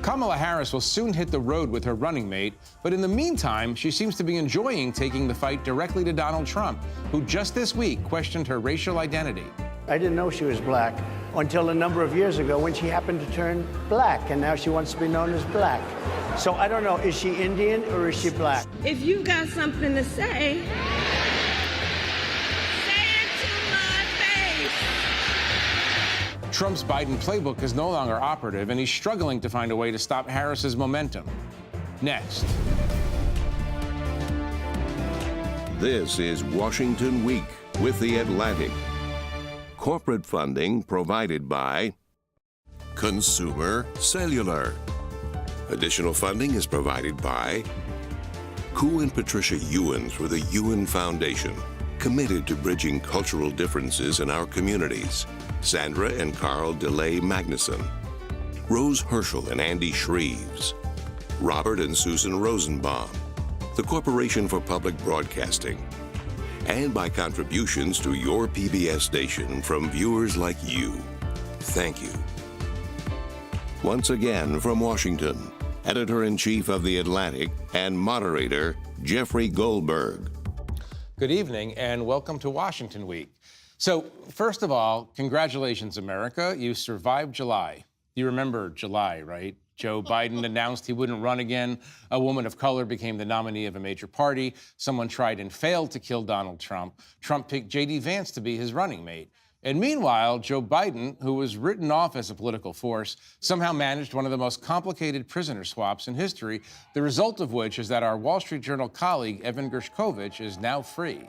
Kamala Harris will soon hit the road with her running mate, but in the meantime, she seems to be enjoying taking the fight directly to Donald Trump, who just this week questioned her racial identity. I didn't know she was black until a number of years ago when she happened to turn black, and now she wants to be known as black. So I don't know, is she Indian or is she black? If you got something to say it to my face. Trump's Biden playbook is no longer operative, and he's struggling to find a way to stop Harris's momentum. Next. This is Washington Week with The Atlantic. Corporate funding provided by Consumer Cellular. Additional funding is provided by Ku and Patricia Ewens for the Ewen Foundation, committed to bridging cultural differences in our communities. Sandra and Carl DeLay Magnuson, Rose Herschel and Andy Shreves, Robert and Susan Rosenbaum, the Corporation for Public Broadcasting, and by contributions to your PBS station from viewers like you. Thank you. Once again from Washington, Editor-in-Chief of The Atlantic and moderator, Jeffrey Goldberg. Good evening and welcome to Washington Week. So, first of all, congratulations, America. You survived July. You remember July, right? Joe Biden announced he wouldn't run again. A woman of color became the nominee of a major party. Someone tried and failed to kill Donald Trump. Trump picked J.D. Vance to be his running mate. And meanwhile, Joe Biden, who was written off as a political force, somehow managed one of the most complicated prisoner swaps in history, the result of which is that our Wall Street Journal colleague, Evan Gershkovich, is now free.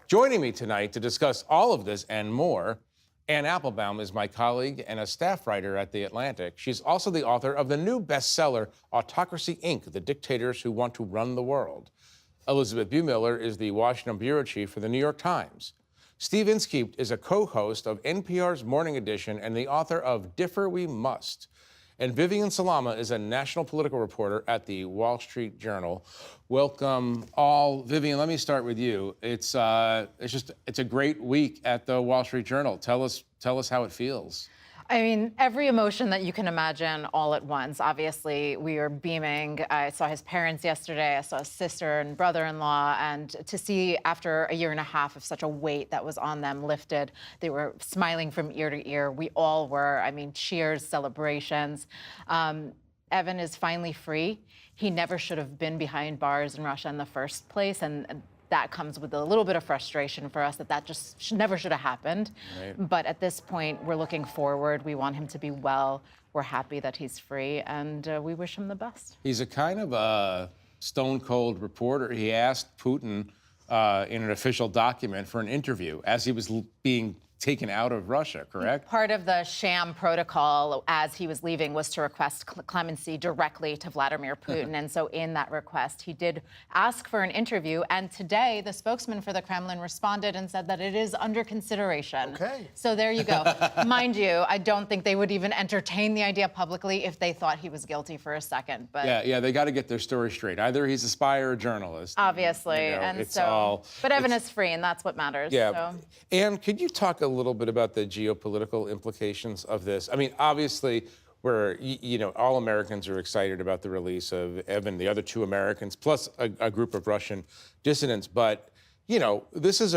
Joining me tonight to discuss all of this and more, Anne Applebaum is my colleague and a staff writer at The Atlantic. She's also the author of the new bestseller, Autocracy, Inc., The Dictators Who Want to Run the World. Elisabeth Bumiller is the Washington bureau chief for The New York Times. Steve Inskeep is a co-host of NPR's Morning Edition and the author of Differ We Must. And Vivian Salama is a national political reporter at the Wall Street Journal. Welcome all. Vivian, let me start with you. It's a great week at the Wall Street Journal. Tell us how it feels. I mean, every emotion that you can imagine all at once. Obviously, we are beaming. I saw his parents yesterday. I saw his sister and brother-in-law. And to see after a year and a half of such a weight that was on them lifted, they were smiling from ear to ear. We all were. I mean, cheers, celebrations. Evan is finally free. He never should have been behind bars in Russia in the first place. And that comes with a little bit of frustration for us that just never should have happened. Right. But at this point, we're looking forward. We want him to be well. We're happy that he's free, and we wish him the best. He's a kind of a stone-cold reporter. He asked Putin in an official document for an interview as he was being taken out of Russia, correct? Part of the sham protocol as he was leaving was to request clemency directly to Vladimir Putin. And so in that request, he did ask for an interview. And today, the spokesman for the Kremlin responded and said that it is under consideration. Okay. So there you go. Mind you, I don't think they would even entertain the idea publicly if they thought he was guilty for a second. But yeah, they got to get their story straight. Either he's a spy or a journalist. Obviously. And so, but Evan is free, and that's what matters. Yeah. So. And could you talk a little bit about the geopolitical implications of this? I mean, obviously, all Americans are excited about the release of Evan, the other two Americans, plus a group of Russian dissidents. But, this is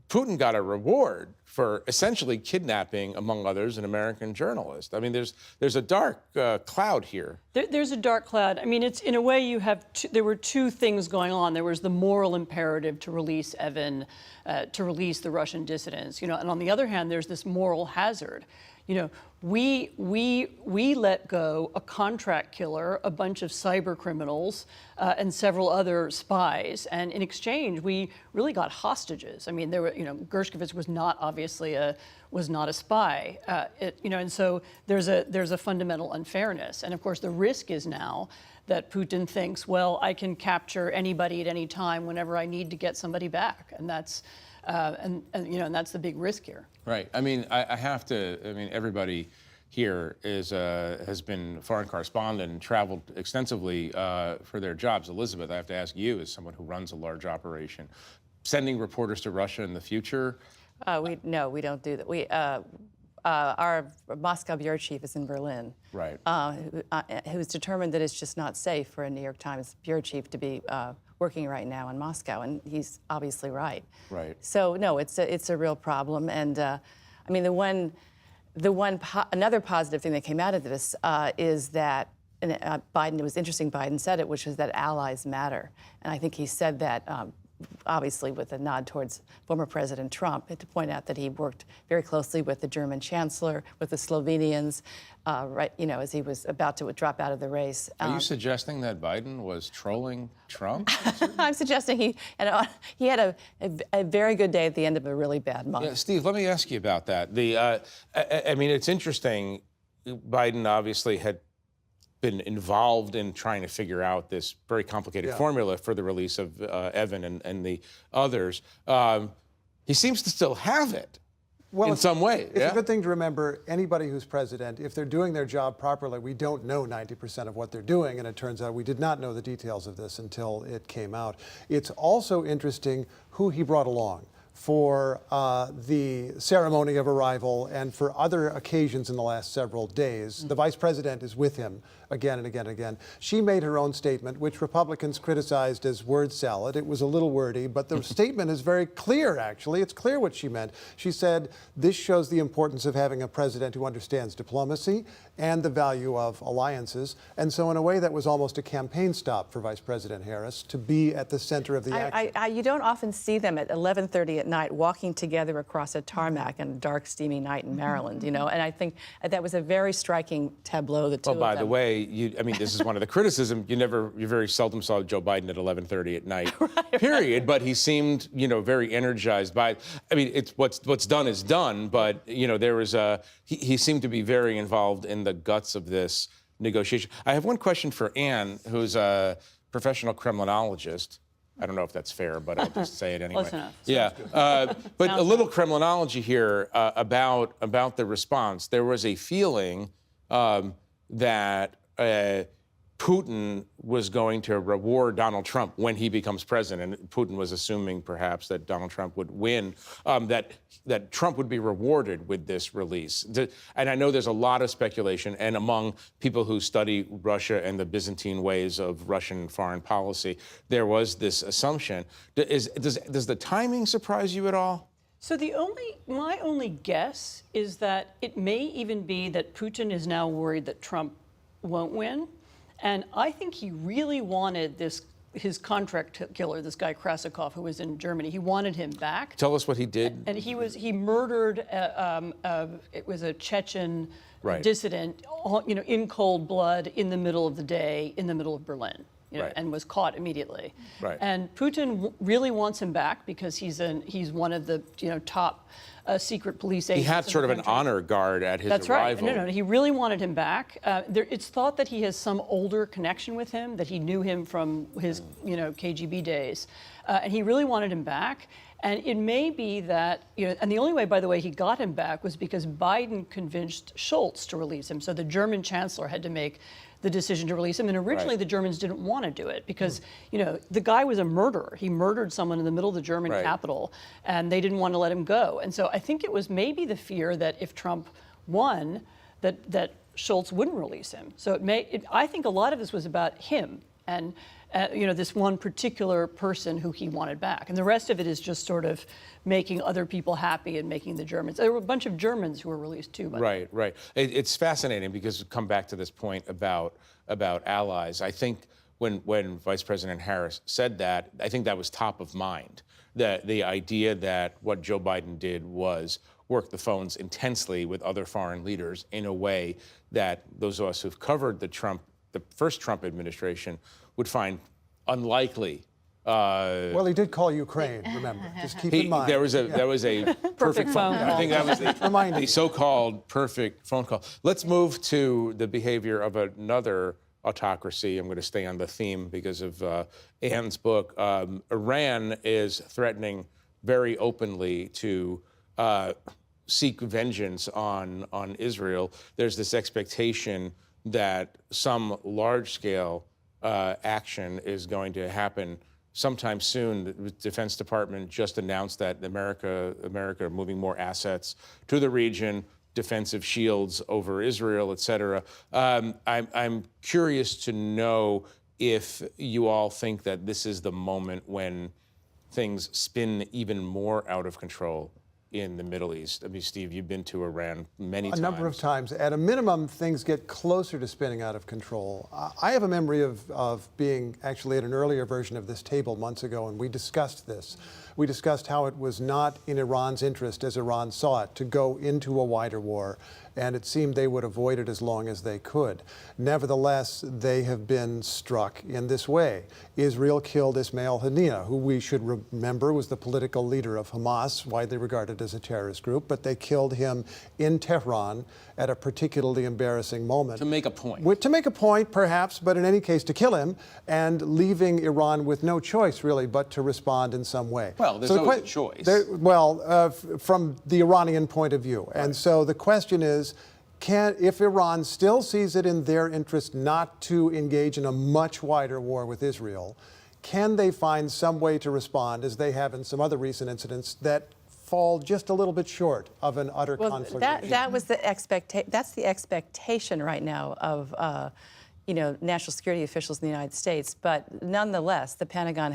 Putin got a reward for essentially kidnapping, among others, an American journalist. I mean, there's a dark cloud here. There's a dark cloud. I mean, it's in a way there were two things going on. There was the moral imperative to release Evan, to release the Russian dissidents, and on the other hand, there's this moral hazard. We let go a contract killer, a bunch of cyber criminals, and several other spies, and in exchange, we really got hostages. I mean, Gershkovich was not obviously was not a spy, and so there's a fundamental unfairness, and of course the risk is now that Putin thinks, well, I can capture anybody at any time whenever I need to get somebody back, and that's and that's the big risk here. Right. I mean, everybody here has been a foreign correspondent and traveled extensively for their jobs. Elisabeth, I have to ask you, as someone who runs a large operation, sending reporters to Russia in the future? No, we don't do that. our Moscow bureau chief is in Berlin. Right. Who's determined that it's just not safe for a New York Times bureau chief to be working right now in Moscow, and he's obviously right. Right. So no, it's a real problem, and I mean another positive thing that came out of this is that Biden. It was interesting. Biden said it, which was that allies matter, and I think he said that. Obviously, with a nod towards former President Trump, to point out that he worked very closely with the German Chancellor, with the Slovenians, right? You know, as he was about to drop out of the race. Are you suggesting that Biden was trolling Trump? I'm suggesting he had a very good day at the end of a really bad month. Yeah, Steve, let me ask you about that. I mean, it's interesting. Biden obviously had been involved in trying to figure out this very complicated formula for the release of Evan and the others. He seems to still have it in some way. It's a good thing to remember, anybody who's president, if they're doing their job properly, we don't know 90% of what they're doing, and it turns out we did not know the details of this until it came out. It's also interesting who he brought along for the ceremony of arrival and for other occasions in the last several days. The vice president is with him again and again and again. She made her own statement, which Republicans criticized as word salad. It was a little wordy, but the statement is very clear, actually. It's clear what she meant. She said, this shows the importance of having a president who understands diplomacy and the value of alliances. And so in a way, that was almost a campaign stop for Vice President Harris to be at the center of the action. You don't often see them at 11:30 at night walking together across a tarmac on a dark, steamy night in Maryland, you know, and I think that was a very striking tableau, the two of them. By the way, I mean, this is one of the criticisms. You very seldom saw Joe Biden at 11:30 at night, period. But he seemed, you know, very energized by. I mean, it's what's done is done. But you know, there was he seemed to be very involved in the guts of this negotiation. I have one question for Anne, who's a professional criminologist. I don't know if that's fair, but I'll just say it anyway. Close enough. Yeah, but a little criminology here about the response. There was a feeling that Putin was going to reward Donald Trump when he becomes president. Putin was assuming perhaps that Donald Trump would win, that Trump would be rewarded with this release. And I know there's a lot of speculation, and among people who study Russia and the Byzantine ways of Russian foreign policy, there was this assumption. Does the timing surprise you at all? So my only guess is that it may even be that Putin is now worried that Trump won't win. And I think he really wanted his contract killer, this guy Krasikov, who was in Germany. He wanted him back. Tell us what he did. And he murdered. It was a Chechen dissident, you know, in cold blood, in the middle of the day, in the middle of Berlin. You know, and was caught immediately. Right. And Putin really wants him back because he's one of the top secret police agents. He had sort of an honor guard at his arrival. That's right. No, he really wanted him back. It's thought that he has some older connection with him, that he knew him from his KGB days, and he really wanted him back. And it may be that, and the only way, by the way, he got him back was because Biden convinced Scholz to release him. So the German chancellor had to make the decision to release him. And originally the Germans didn't want to do it because, the guy was a murderer. He murdered someone in the middle of the German capital, and they didn't want to let him go. And so I think it was maybe the fear that if Trump won, that Scholz wouldn't release him. So I think a lot of this was about him and this one particular person who he wanted back. And the rest of it is just sort of making other people happy and making the Germans. There were a bunch of Germans who were released too. Right. It's fascinating because come back to this point about allies. I think when Vice President Harris said that, I think that was top of mind. The idea that what Joe Biden did was work the phones intensely with other foreign leaders in a way that those of us who've covered the first Trump administration would find unlikely. Well, he did call Ukraine, remember. Just keep in mind. There was a perfect phone call. I think that was the so-called perfect phone call. Let's move to the behavior of another autocracy. I'm going to stay on the theme because of Anne's book. Iran is threatening very openly to seek vengeance on Israel. There's this expectation that some large-scale action is going to happen sometime soon. The Defense Department just announced that America moving more assets to the region, defensive shields over Israel, et cetera. I'm curious to know if you all think that this is the moment when things spin even more out of control in the Middle East. I mean, Steve, you've been to Iran many times. A number of times. At a minimum, things get closer to spinning out of control. I have a memory of being actually at an earlier version of this table months ago, and we discussed this. We discussed how it was not in Iran's interest, as Iran saw it, to go into a wider war, and it seemed they would avoid it as long as they could. Nevertheless, they have been struck in this way. Israel killed Ismail Haniyeh, who we should remember was the political leader of Hamas, widely regarded as a terrorist group, but they killed him in Tehran at a particularly embarrassing moment. To make a point. To make a point, perhaps, but in any case, to kill him, and leaving Iran with no choice, really, but to respond in some way. Well, there's always a choice. From the Iranian point of view. Right. And so the question is, if Iran still sees it in their interest not to engage in a much wider war with Israel, can they find some way to respond, as they have in some other recent incidents, that fall just a little bit short of an utter conflict? That was the that's the expectation right now of national security officials in the United States. But nonetheless, the Pentagon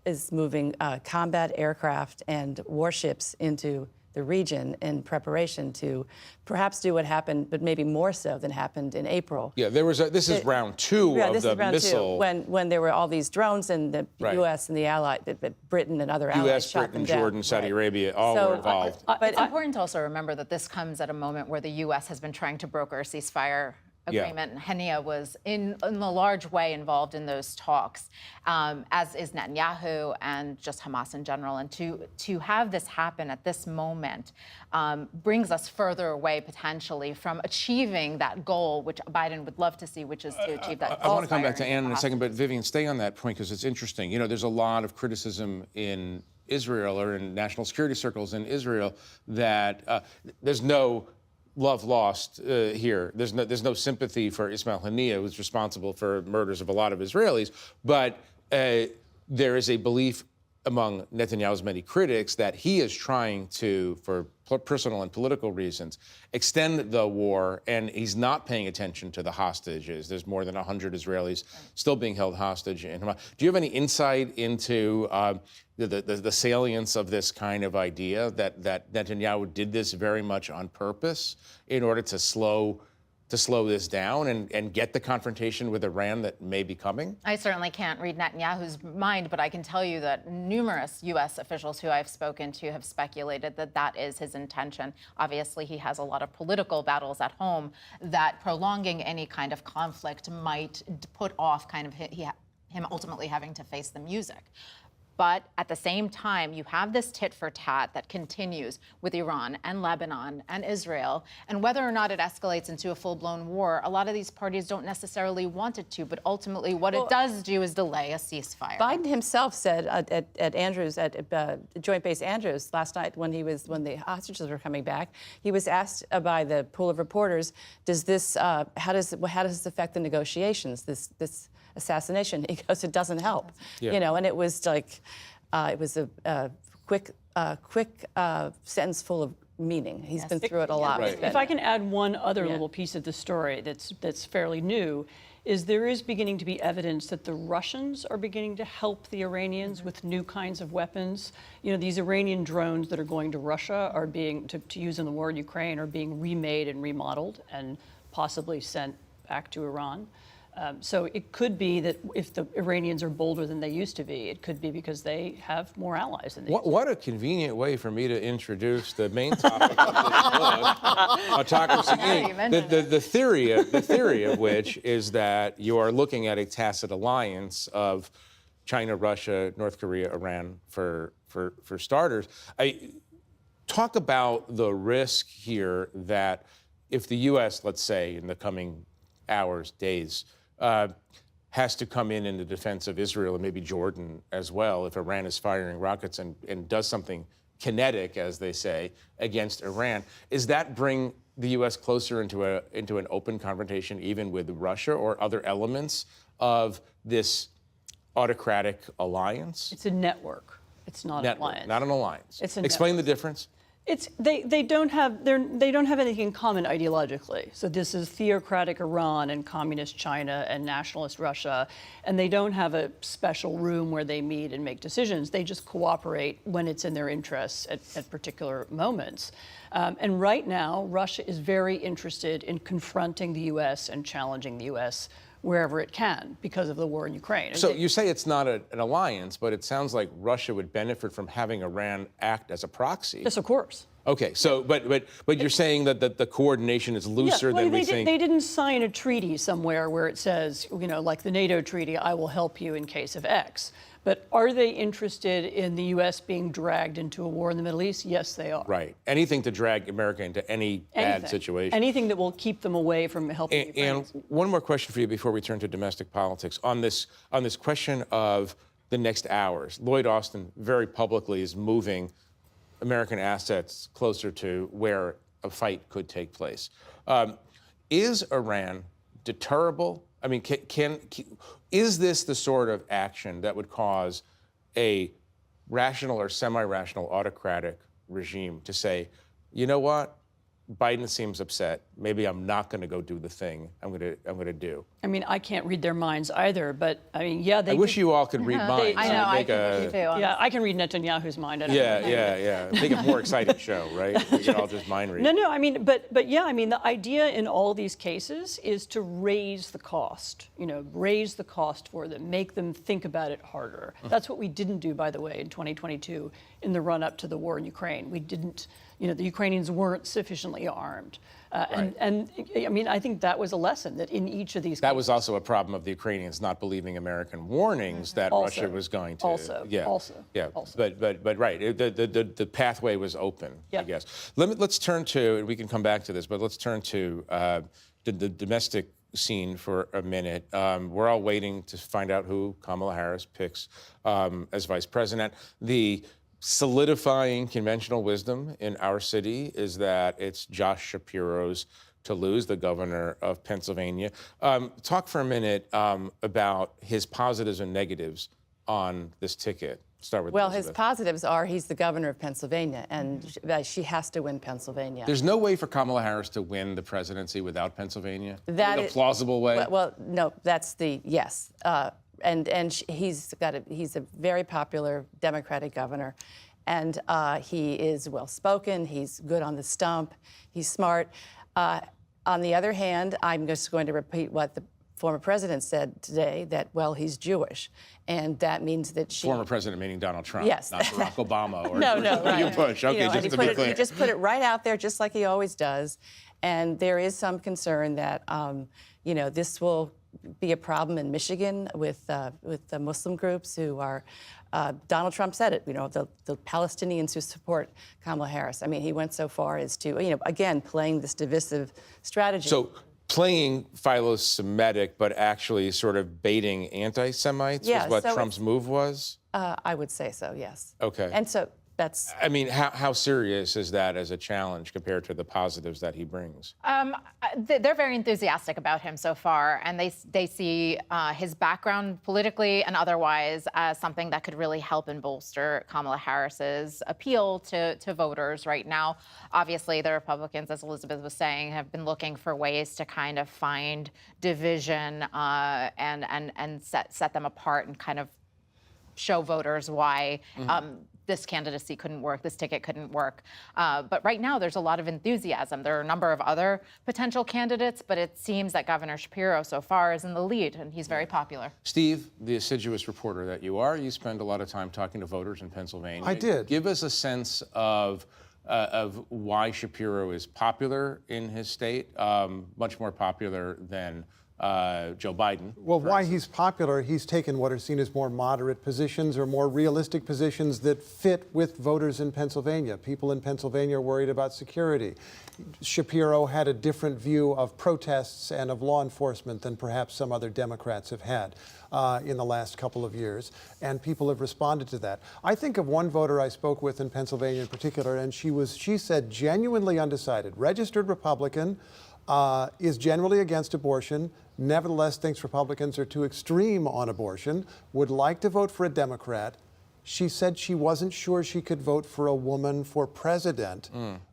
is moving combat aircraft and warships into the region in preparation to perhaps do what happened, but maybe more so than happened in April. Yeah, this is round two of the missile. When there were all these drones and the U.S. and the Britain and other allies shot them down. U.S., Britain, Jordan, Saudi Arabia, all were involved. But it's important to also remember that this comes at a moment where the U.S. has been trying to broker a ceasefire agreement. Yeah. Haniyeh was in a large way involved in those talks, as is Netanyahu and just Hamas in general. And to have this happen at this moment brings us further away potentially from achieving that goal, which Biden would love to see, which is to achieve that. I want to come back to Ann in a second, but Vivian, stay on that point because it's interesting. There's a lot of criticism in Israel or in national security circles in Israel that there's no love lost here. There's no sympathy for Ismail Haniyeh, who's responsible for murders of a lot of Israelis. But there is a belief among Netanyahu's many critics that he is trying to, for personal and political reasons, extend the war, and he's not paying attention to the hostages. There's more than 100 Israelis still being held hostage in Hamas. Do you have any insight into the salience of this kind of idea that Netanyahu did this very much on purpose in order to slow this down and get the confrontation with Iran that may be coming? I certainly can't read Netanyahu's mind, but I can tell you that numerous U.S. officials who I've spoken to have speculated that that is his intention. Obviously, he has a lot of political battles at home that prolonging any kind of conflict might put off kind of him ultimately having to face the music. But at the same time, you have this tit for tat that continues with Iran and Lebanon and Israel. And whether or not it escalates into a full-blown war, a lot of these parties don't necessarily want it to. But ultimately, what it does do is delay a ceasefire. Biden himself said at Andrews, at Joint Base Andrews last night when the hostages were coming back, he was asked by the pool of reporters, how does this affect the negotiations? This assassination? He goes, it doesn't help. Yeah. And it was like, it was a quick sentence full of meaning. He's been through it a lot. Right. If I can add one other little piece of the story that's fairly new, is there is beginning to be evidence that the Russians are beginning to help the Iranians with new kinds of weapons. These Iranian drones that are going to Russia are being, to use in the war in Ukraine, are being remade and remodeled and possibly sent back to Iran. So it could be that if the Iranians are bolder than they used to be, it could be because they have more allies than they used to. What a convenient way for me to introduce the main topic of this book, Autocracy. The theory of which is that you are looking at a tacit alliance of China, Russia, North Korea, Iran, for starters. Talk about the risk here that if the U.S., let's say, in the coming hours, days, has to come in the defense of Israel and maybe Jordan as well if Iran is firing rockets and does something kinetic, as they say, against Iran. Does that bring the U.S. closer into an open confrontation even with Russia or other elements of this autocratic alliance? It's a network. It's not an alliance. Not an alliance. It's a Explain network. the difference. They don't have anything in common ideologically. So this is theocratic Iran and communist China and nationalist Russia, and they don't have a special room where they meet and make decisions. They just cooperate when it's in their interests at particular moments. And right now, Russia is very interested in confronting the U.S. and challenging the U.S. wherever it can because of the war in Ukraine. So you say it's not an alliance, but it sounds like Russia would benefit from having Iran act as a proxy. Yes, of course. Okay, so but you're saying that the coordination is looser than we think. They didn't sign a treaty somewhere where it says, like the NATO treaty, I will help you in case of X. But are they interested in the U.S. being dragged into a war in the Middle East? Yes, they are. Right. Anything to drag America into any bad situation. Anything that will keep them away from helping Ukraine. And one more question for you before we turn to domestic politics. On this question of the next hours, Lloyd Austin very publicly is moving American assets closer to where a fight could take place. Is Iran deterrable? I mean, is this the sort of action that would cause a rational or semi-rational autocratic regime to say, you know what? Biden seems upset. Maybe I'm not going to go do the thing I'm going to do. I mean, I can't read their minds either, but I mean, yeah, they. I wish you all could read minds. I know, I can read too. Yeah, I can read Netanyahu's mind. Yeah. Make it a more exciting show, right? We can all just mind read. No. I mean, but yeah, I mean, the idea in all these cases is to raise the cost. Raise the cost for them, make them think about it harder. That's what we didn't do, by the way, in 2022, in the run-up to the war in Ukraine. We didn't. The Ukrainians weren't sufficiently armed. Right. And I mean, I think that was a lesson that in each of these cases. That was also a problem of the Ukrainians not believing American warnings that Russia was going to. Also. But right, the pathway was open, I guess. Let's turn to, and we can come back to this, but let's turn to the domestic scene for a minute. We're all waiting to find out who Kamala Harris picks as vice president. The solidifying conventional wisdom in our city is that it's Josh Shapiro's to lose, the governor of Pennsylvania. Talk for a minute about his positives and negatives on this ticket. Start with Elisabeth. His positives are he's the governor of Pennsylvania, and she has to win Pennsylvania. There's no way for Kamala Harris to win the presidency without Pennsylvania? That is a plausible way? Well, no, that's the yes. He's a very popular Democratic governor, and he is well-spoken. He's good on the stump. He's smart. On the other hand, I'm just going to repeat what the former president said today, that, he's Jewish, and that means that she... Former president meaning Donald Trump, yes. not Barack Obama or no, right. you Bush. Okay, just to be clear. He just put it right out there, just like he always does, and there is some concern that, this will be a problem in Michigan with the Muslim groups who are, Donald Trump said it, the Palestinians who support Kamala Harris. I mean, he went so far as to, again, playing this divisive strategy. So playing philo-Semitic, but actually sort of baiting anti-Semites was what Trump's move was? I would say so, yes. Okay. And so that's... I mean, how serious is that as a challenge compared to the positives that he brings? They're very enthusiastic about him so far, and they see his background politically and otherwise as something that could really help and bolster Kamala Harris's appeal to voters right now. Obviously, the Republicans, as Elisabeth was saying, have been looking for ways to kind of find division and set them apart and kind of show voters why this candidacy couldn't work, this ticket couldn't work. But right now, there's a lot of enthusiasm. There are a number of other potential candidates, but it seems that Governor Shapiro so far is in the lead, and he's very popular. Steve, the assiduous reporter that you are, you spend a lot of time talking to voters in Pennsylvania. I did. Give us a sense of why Shapiro is popular in his state, much more popular than Joe Biden. Well, why he's popular, he's taken what are seen as more moderate positions or more realistic positions that fit with voters in Pennsylvania. People in Pennsylvania are worried about security. Shapiro had a different view of protests and of law enforcement than perhaps some other Democrats have had in the last couple of years, and people have responded to that. I think of one voter I spoke with in Pennsylvania in particular, and she said genuinely undecided, registered Republican, is generally against abortion, nevertheless thinks Republicans are too extreme on abortion, would like to vote for a Democrat, she said she wasn't sure she could vote for a woman for president,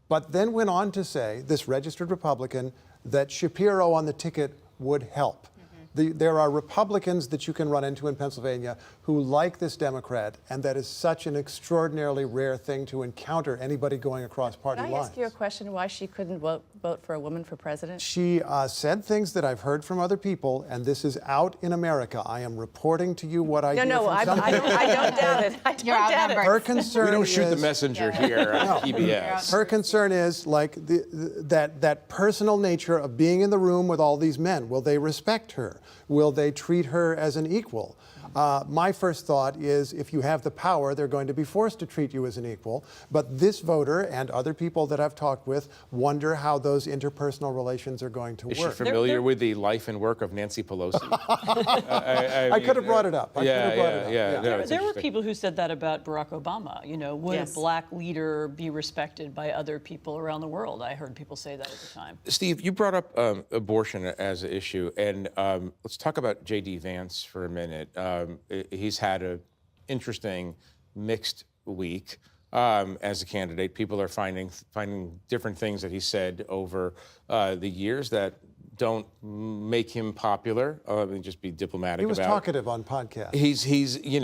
but then went on to say, this registered Republican, that Shapiro on the ticket would help. There are Republicans that you can run into in Pennsylvania who like this Democrat, and that is such an extraordinarily rare thing to encounter anybody going across party Can I lines. ask you a question why she couldn't vote for a woman for president? She said things that I've heard from other people, and this is out in America. I am reporting to you what I hear No, from I some people. don't doubt it. I don't You're doubt it. outnumbered. Her concern We don't shoot the is- messenger here on PBS. Her concern is like that personal nature of being in the room with all these men. Will they respect her? Will they treat her as an equal? My first thought is if you have the power, they're going to be forced to treat you as an equal. But this voter and other people that I've talked with wonder how those interpersonal relations are going to Is she work. familiar with the life and work of Nancy Pelosi? I could have brought it up. No, There it's were interesting. people who said that about Barack Obama. You know, would Yes. a black leader be respected by other people around the world? I heard people say that at the time. Steve, you brought up abortion as an issue, and let's talk about J.D. Vance for a minute. He's had an interesting mixed week as a candidate. People are finding different things that he said over the years that don't make him popular. Let me just be diplomatic He was about. talkative on podcasts. He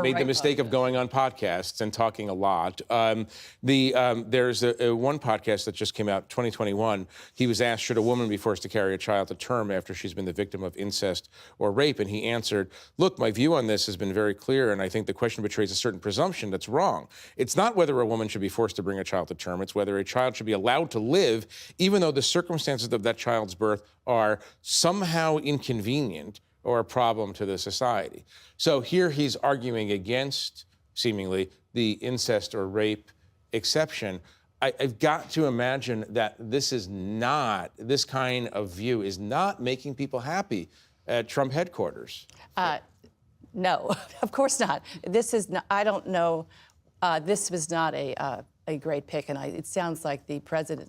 made the mistake of going on podcasts and talking a lot. There's one podcast that just came out, 2021. He was asked, should a woman be forced to carry a child to term after she's been the victim of incest or rape? And he answered, look, my view on this has been very clear, and I think the question betrays a certain presumption that's wrong. It's not whether a woman should be forced to bring a child to term. It's whether a child should be allowed to live, even though the circumstances of that child's birth are somehow inconvenient or a problem to the society. So here he's arguing against, seemingly, the incest or rape exception. I've got to imagine that this kind of view is not making people happy at Trump headquarters. No, of course not. This is not, I don't know. This was not a great pick, and it sounds like the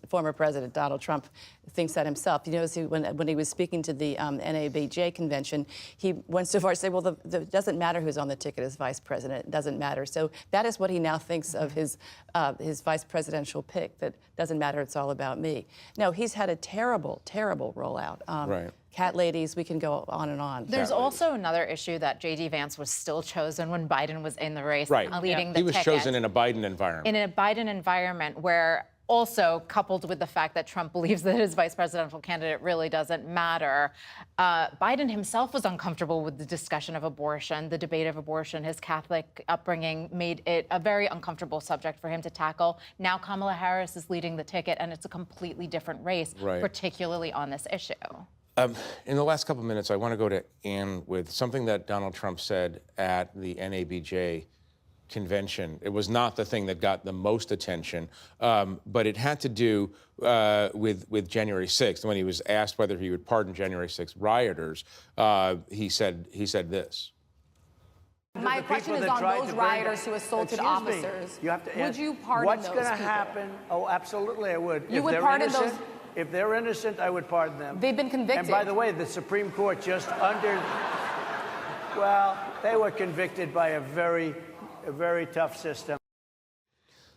former president Donald Trump thinks that himself. You notice when he was speaking to the NABJ convention, he went so far as to say, well, it doesn't matter who's on the ticket as vice president. It doesn't matter. So that is what he now thinks of his vice presidential pick. That doesn't matter. It's all about me. No, he's had a terrible, terrible rollout. Right. Cat ladies, we can go on and on. There's also another issue that J.D. Vance was still chosen when Biden was in the race, Right. leading the He was ticket. chosen in a Biden environment. In a Biden environment where also coupled with the fact that Trump believes that his vice presidential candidate really doesn't matter, Biden himself was uncomfortable with the discussion of abortion, the debate of abortion. His Catholic upbringing made it a very uncomfortable subject for him to tackle. Now Kamala Harris is leading the ticket, and it's a completely different race, Right. particularly on this issue. In the last couple of minutes, I want to go to Ann with something that Donald Trump said at the NABJ convention. It was not the thing that got the most attention, but it had to do with January 6th. When he was asked whether he would pardon January 6th rioters, he said this. My question is on those rioters who assaulted officers. You have to Would answer, you pardon what's those going to people? happen? Oh, absolutely, I would. You If would they're pardon innocent, those- If they're innocent, I would pardon them. They've been convicted. And by the way, the Supreme Court just they were convicted by a very tough system.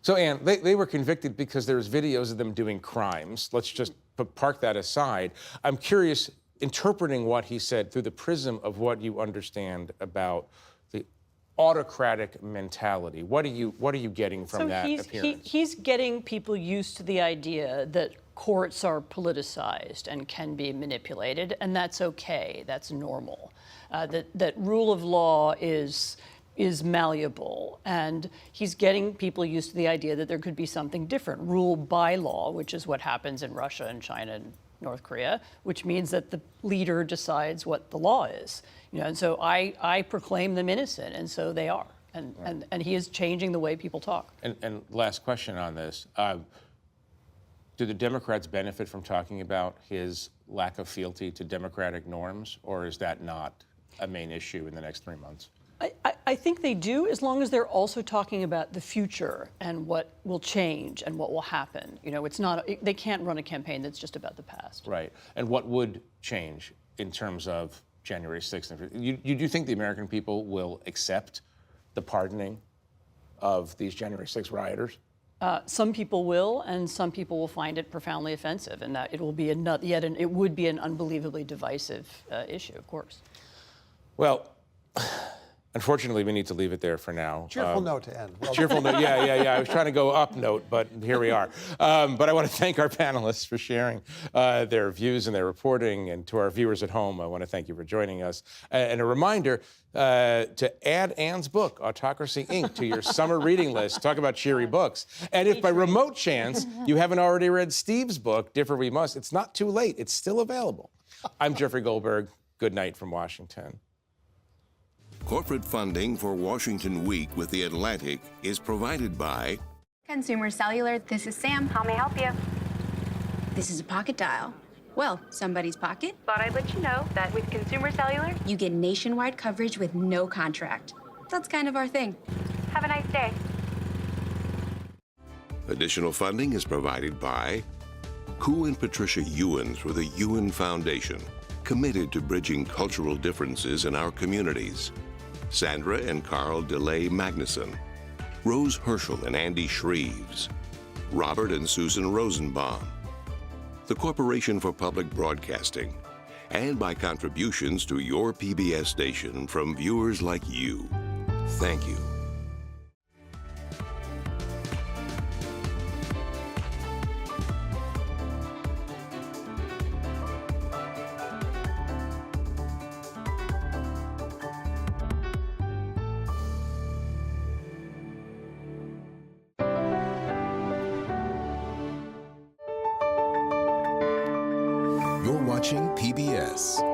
So, Ann, they were convicted because there's videos of them doing crimes. Let's just park that aside. I'm curious, interpreting what he said through the prism of what you understand about the autocratic mentality. What are you getting from that appearance? He's getting people used to the idea that courts are politicized and can be manipulated, and that's okay. That's normal. That rule of law is malleable, and he's getting people used to the idea that there could be something different, rule by law, which is what happens in Russia and China and North Korea, which means that the leader decides what the law is. And so I proclaim them innocent, and so they are. And he is changing the way people talk. And last question on this. Do the Democrats benefit from talking about his lack of fealty to democratic norms, or is that not a main issue in the next 3 months? I think they do, as long as they're also talking about the future and what will change and what will happen. It's not, they can't run a campaign that's just about the past. Right. And what would change in terms of January 6th? Do you think the American people will accept the pardoning of these January 6 rioters? Some people will, and some people will find it profoundly offensive, and that it will be it would be an unbelievably divisive issue, of course. Well, unfortunately, we need to leave it there for now. Cheerful note to end. Well, cheerful note, yeah. I was trying to go up note, but here we are. But I want to thank our panelists for sharing their views and their reporting, and to our viewers at home, I want to thank you for joining us. And a reminder to add Anne's book, Autocracy, Inc., to your summer reading list. Talk about cheery books. And if by remote chance you haven't already read Steve's book, Differ We Must, it's not too late. It's still available. I'm Jeffrey Goldberg. Good night from Washington. Corporate funding for Washington Week with The Atlantic is provided by Consumer Cellular. This is Sam. How may I help you? This is a pocket dial. Well, somebody's pocket. Thought I'd let you know that with Consumer Cellular, You get nationwide coverage with no contract. That's kind of our thing. have a nice day. Additional funding is provided by Koo and Patricia Ewens for the Ewen Foundation, committed to bridging cultural differences in our communities. Sandra and Carl DeLay Magnuson, Rose Herschel and Andy Shreves, Robert and Susan Rosenbaum, the Corporation for Public Broadcasting, and by contributions to your PBS station from viewers like you. Thank you. You're watching PBS.